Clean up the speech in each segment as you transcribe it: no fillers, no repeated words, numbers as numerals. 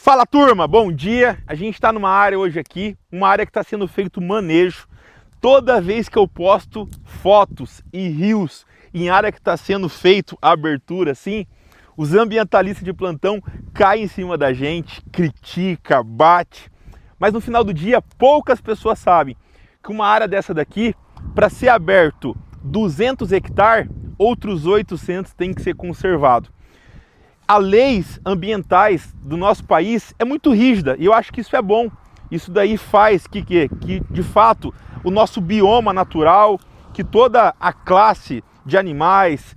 Fala turma, bom dia! A gente está numa área hoje aqui, uma área que está sendo feito manejo. Toda vez que eu posto fotos e reels em área que está sendo feito a abertura assim, os ambientalistas de plantão caem em cima da gente, critica, bate. Mas no final do dia, poucas pessoas sabem que uma área dessa daqui, para ser aberto 200 hectares, outros 800 tem que ser conservado. As leis ambientais do nosso país é muito rígida e eu acho que isso é bom. Isso daí faz que de fato o nosso bioma natural, que toda a classe de animais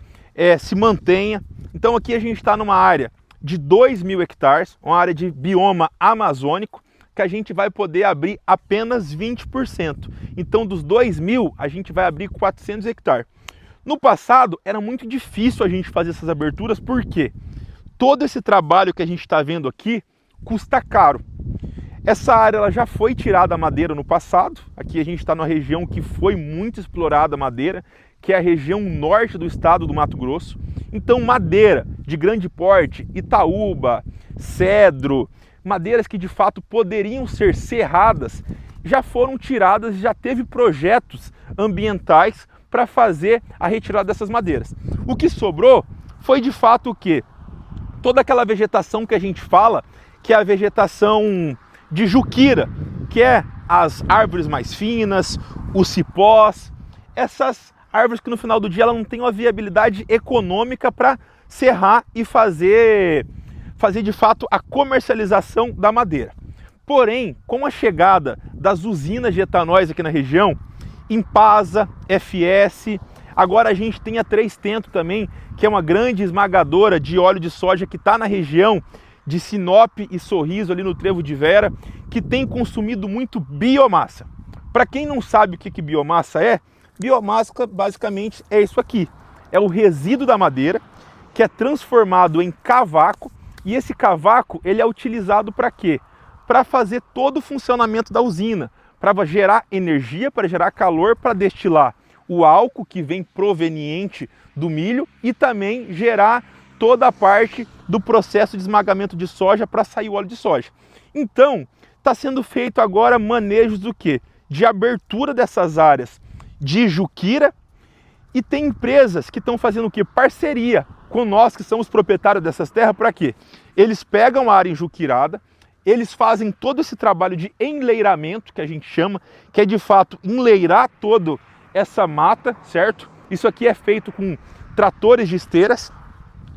se mantenha. Então aqui a gente está numa área de 2.000 hectares, uma área de bioma amazônico, que a gente vai poder abrir apenas 20%. Então dos 2.000 a gente vai abrir 400 hectares. No passado era muito difícil a gente fazer essas aberturas, por quê? Todo esse trabalho que a gente está vendo aqui custa caro. Essa área ela já foi tirada a madeira no passado. Aqui a gente está numa região que foi muito explorada a madeira, que é a região norte do estado do Mato Grosso. Então madeira de grande porte, itaúba, cedro, madeiras que de fato poderiam ser serradas, já foram tiradas e já teve projetos ambientais para fazer a retirada dessas madeiras. O que sobrou foi de fato o quê? Toda aquela vegetação que a gente fala, que é a vegetação de juquira, que é as árvores mais finas, os cipós, essas árvores que no final do dia ela não tem uma viabilidade econômica para serrar e fazer de fato a comercialização da madeira. Porém, com a chegada das usinas de etanóis aqui na região, Impasa, FS, agora a gente tem a Três Tentos também, que é uma grande esmagadora de óleo de soja que está na região de Sinop e Sorriso, ali no Trevo de Vera, que tem consumido muito biomassa. Para quem não sabe o que biomassa é, biomassa basicamente é isso aqui. É o resíduo da madeira que é transformado em cavaco, e esse cavaco ele é utilizado para quê? Para fazer todo o funcionamento da usina, para gerar energia, para gerar calor, para destilar o álcool que vem proveniente do milho e também gerar toda a parte do processo de esmagamento de soja para sair o óleo de soja. Então, está sendo feito agora manejos do quê? De abertura dessas áreas de juquira, e tem empresas que estão fazendo o quê? Parceria com nós que somos proprietários dessas terras, para quê? Eles pegam a área enjuquirada, eles fazem todo esse trabalho de enleiramento, que a gente chama, que é de fato enleirar todo essa mata, certo? Isso aqui é feito com tratores de esteiras.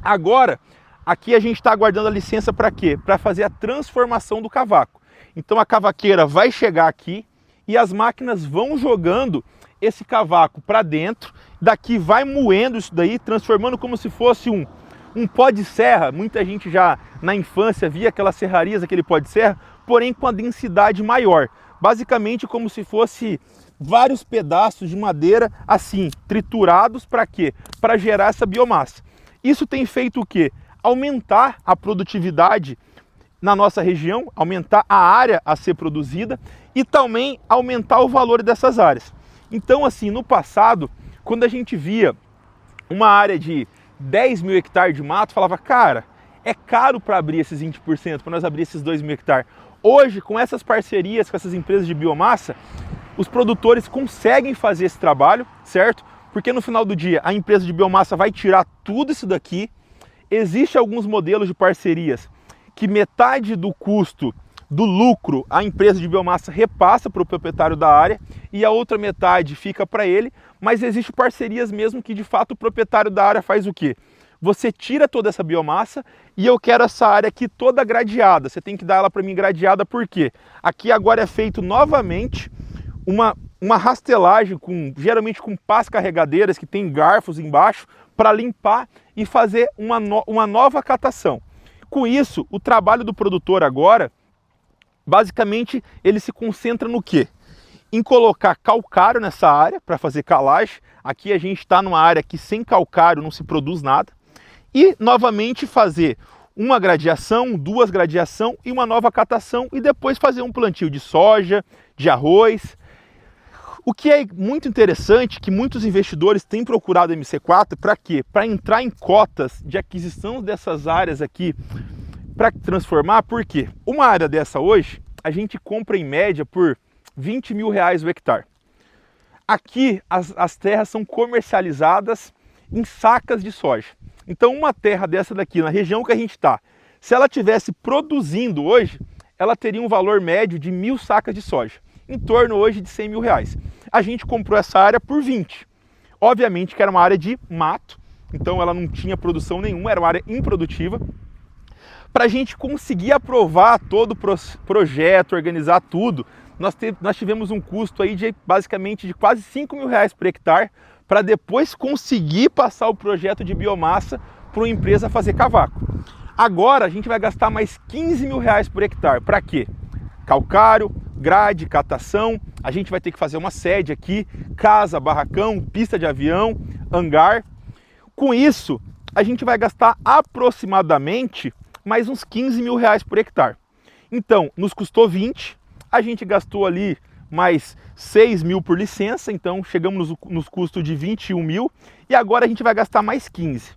Agora, aqui a gente está aguardando a licença para quê? Para fazer a transformação do cavaco. Então a cavaqueira vai chegar aqui e as máquinas vão jogando esse cavaco para dentro, daqui vai moendo isso daí, transformando como se fosse um pó de serra. Muita gente já na infância via aquelas serrarias, aquele pó de serra, porém com a densidade maior. Basicamente como se fosse vários pedaços de madeira assim, triturados para quê? Para gerar essa biomassa. Isso tem feito o quê? Aumentar a produtividade na nossa região, aumentar a área a ser produzida e também aumentar o valor dessas áreas. Então assim, no passado, quando a gente via uma área de 10.000 hectares de mato, falava, cara, é caro para abrir esses 20%, para nós abrir esses 2.000 hectares. Hoje, com essas parcerias, com essas empresas de biomassa, os produtores conseguem fazer esse trabalho, certo? Porque no final do dia, a empresa de biomassa vai tirar tudo isso daqui. Existem alguns modelos de parcerias que metade do custo do lucro a empresa de biomassa repassa para o proprietário da área e a outra metade fica para ele, mas existem parcerias mesmo que de fato o proprietário da área faz o quê? Você tira toda essa biomassa e eu quero essa área aqui toda gradeada. Você tem que dar ela para mim gradeada, porque aqui agora é feito novamente uma rastelagem, geralmente com pás carregadeiras que tem garfos embaixo, para limpar e fazer uma nova catação. Com isso, o trabalho do produtor agora, basicamente, ele se concentra no quê? Em colocar calcário nessa área para fazer calagem. Aqui a gente está numa área que sem calcário não se produz nada. E novamente fazer uma gradeação, duas gradeação e uma nova catação, e depois fazer um plantio de soja, de arroz. O que é muito interessante, que muitos investidores têm procurado a MC4 para quê? Para entrar em cotas de aquisição dessas áreas aqui para transformar, por quê? Uma área dessa hoje, a gente compra em média por 20 mil reais o hectare. Aqui as terras são comercializadas em sacas de soja. Então uma terra dessa daqui, na região que a gente está, se ela tivesse produzindo hoje, ela teria um valor médio de 1.000 sacas de soja, em torno hoje de 100 mil reais. A gente comprou essa área por 20. Obviamente que era uma área de mato, então ela não tinha produção nenhuma, era uma área improdutiva. Para a gente conseguir aprovar todo o projeto, organizar tudo, nós tivemos um custo aí de basicamente de quase 5 mil reais por hectare, para depois conseguir passar o projeto de biomassa para uma empresa fazer cavaco. Agora a gente vai gastar mais 15 mil reais por hectare. Para quê? Calcário, grade, catação, a gente vai ter que fazer uma sede aqui, casa, barracão, pista de avião, hangar. Com isso, a gente vai gastar aproximadamente mais uns 15 mil reais por hectare. Então, nos custou 20, a gente gastou ali mais 6 mil por licença, então chegamos nos custos de 21 mil e agora a gente vai gastar mais 15.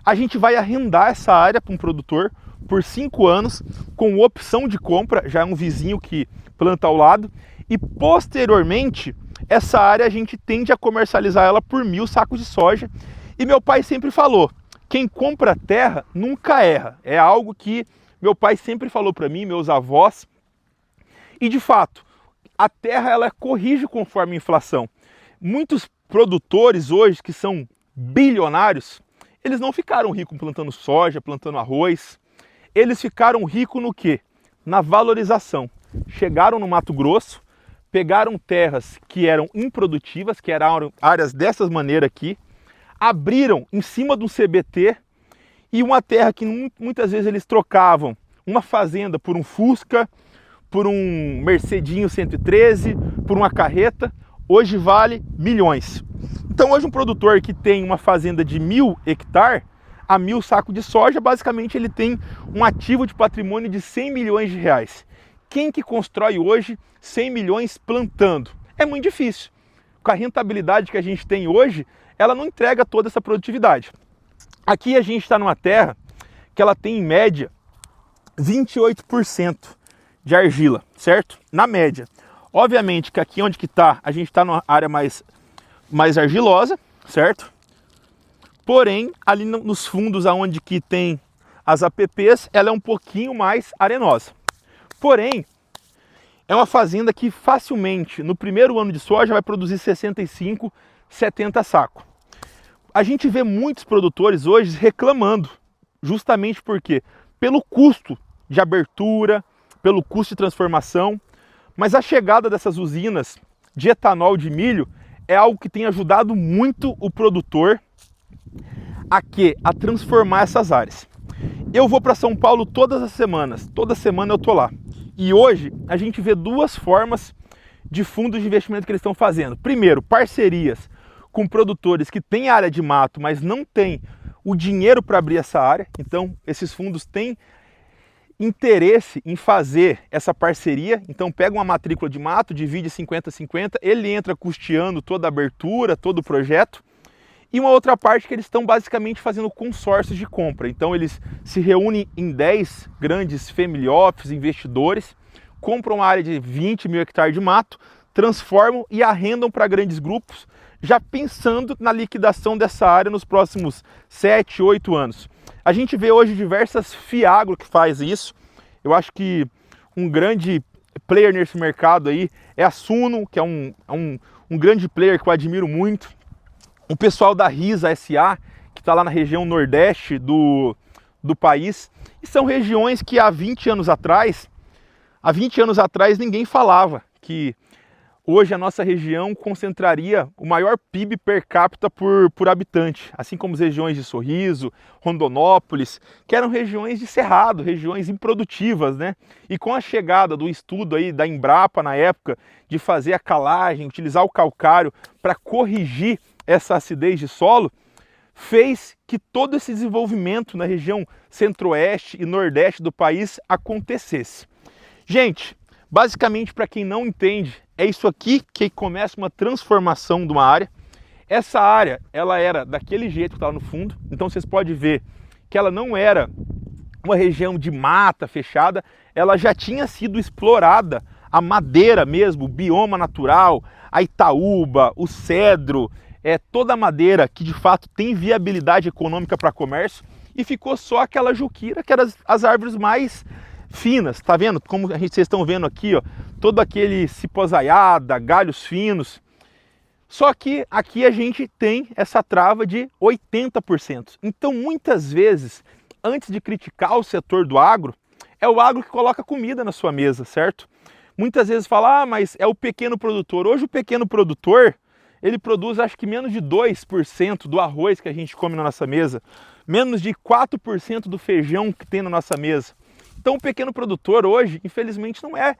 A gente vai arrendar essa área para um produtor por 5 anos, com opção de compra, já é um vizinho que planta ao lado, e posteriormente essa área a gente tende a comercializar ela por 1.000 sacos de soja. E meu pai sempre falou, quem compra terra nunca erra. É algo que meu pai sempre falou para mim, meus avós. E de fato, a terra ela corrige conforme a inflação. Muitos produtores hoje que são bilionários, eles não ficaram ricos plantando soja, plantando arroz. Eles ficaram ricos no quê? Na valorização. Chegaram no Mato Grosso, pegaram terras que eram improdutivas, que eram áreas dessas maneiras aqui, abriram em cima de um CBT e uma terra que muitas vezes eles trocavam uma fazenda por um Fusca, por um Mercedinho 113, por uma carreta, hoje vale milhões. Então hoje um produtor que tem uma fazenda de 1.000 hectares, a 1.000 sacos de soja, basicamente ele tem um ativo de patrimônio de 100 milhões de reais. Quem que constrói hoje 100 milhões plantando? É muito difícil. Com a rentabilidade que a gente tem hoje, ela não entrega toda essa produtividade. Aqui a gente está numa terra que ela tem em média 28% de argila, certo? Na média. Obviamente que aqui onde que tá, a gente está numa área mais argilosa, certo? Porém, ali nos fundos aonde que tem as APPs, ela é um pouquinho mais arenosa. Porém, é uma fazenda que facilmente, no primeiro ano de soja, vai produzir 65, 70 sacos. A gente vê muitos produtores hoje reclamando, justamente porque pelo custo de abertura, pelo custo de transformação, mas a chegada dessas usinas de etanol de milho é algo que tem ajudado muito o produtor a transformar essas áreas. Eu vou para São Paulo todas as semanas, toda semana eu tô lá. E hoje a gente vê duas formas de fundos de investimento que eles estão fazendo. Primeiro, parcerias com produtores que têm área de mato, mas não têm o dinheiro para abrir essa área. Então, esses fundos têm interesse em fazer essa parceria. Então, pega uma matrícula de mato, divide 50-50, ele entra custeando toda a abertura, todo o projeto. E uma outra parte que eles estão basicamente fazendo consórcios de compra. Então eles se reúnem em 10 grandes family office, investidores, compram uma área de 20 mil hectares de mato, transformam e arrendam para grandes grupos, já pensando na liquidação dessa área nos próximos 7, 8 anos. A gente vê hoje diversas Fiagro que faz isso. Eu acho que um grande player nesse mercado aí é a Suno, que é um grande player que eu admiro muito. O pessoal da Risa SA, que está lá na região nordeste do país, e são regiões que há 20 anos atrás ninguém falava que hoje a nossa região concentraria o maior PIB per capita por habitante, assim como as regiões de Sorriso, Rondonópolis, que eram regiões de cerrado, regiões improdutivas, né? E com a chegada do estudo aí da Embrapa na época de fazer a calagem, utilizar o calcário para corrigir essa acidez de solo, fez que todo esse desenvolvimento na região centro-oeste e nordeste do país acontecesse. Gente, basicamente, para quem não entende, é isso aqui que começa uma transformação de uma área. Essa área, ela era daquele jeito que está lá no fundo, então vocês podem ver que ela não era uma região de mata fechada, ela já tinha sido explorada, a madeira mesmo, o bioma natural, a itaúba, o cedro, toda a madeira que de fato tem viabilidade econômica para comércio, e ficou só aquela juquira, que eram as árvores mais finas, tá vendo? Como vocês estão vendo aqui, ó, todo aquele cipozaiada, galhos finos. Só que aqui a gente tem essa trava de 80%. Então, muitas vezes, antes de criticar o setor do agro, é o agro que coloca comida na sua mesa, certo? Muitas vezes fala, ah, mas é o pequeno produtor. Hoje o pequeno produtor, ele produz acho que menos de 2% do arroz que a gente come na nossa mesa, menos de 4% do feijão que tem na nossa mesa. Então o pequeno produtor hoje, infelizmente, não é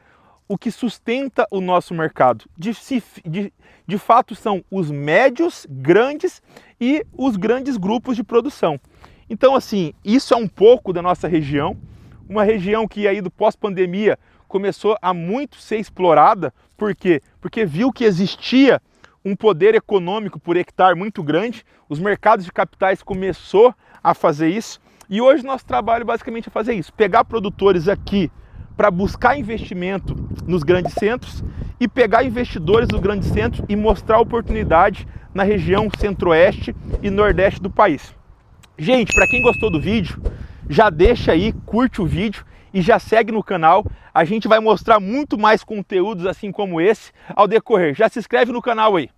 o que sustenta o nosso mercado. De fato, são os médios, grandes e os grandes grupos de produção. Então, assim, isso é um pouco da nossa região, uma região que aí do pós-pandemia começou a muito ser explorada. Por quê? Porque viu que existia um poder econômico por hectare muito grande, os mercados de capitais começou a fazer isso, e hoje nosso trabalho basicamente é fazer isso, pegar produtores aqui para buscar investimento nos grandes centros e pegar investidores dos grandes centros e mostrar oportunidade na região centro-oeste e nordeste do país. Gente, para quem gostou do vídeo, já deixa aí, curte o vídeo e já segue no canal. A gente vai mostrar muito mais conteúdos assim como esse ao decorrer. Já se inscreve no canal aí.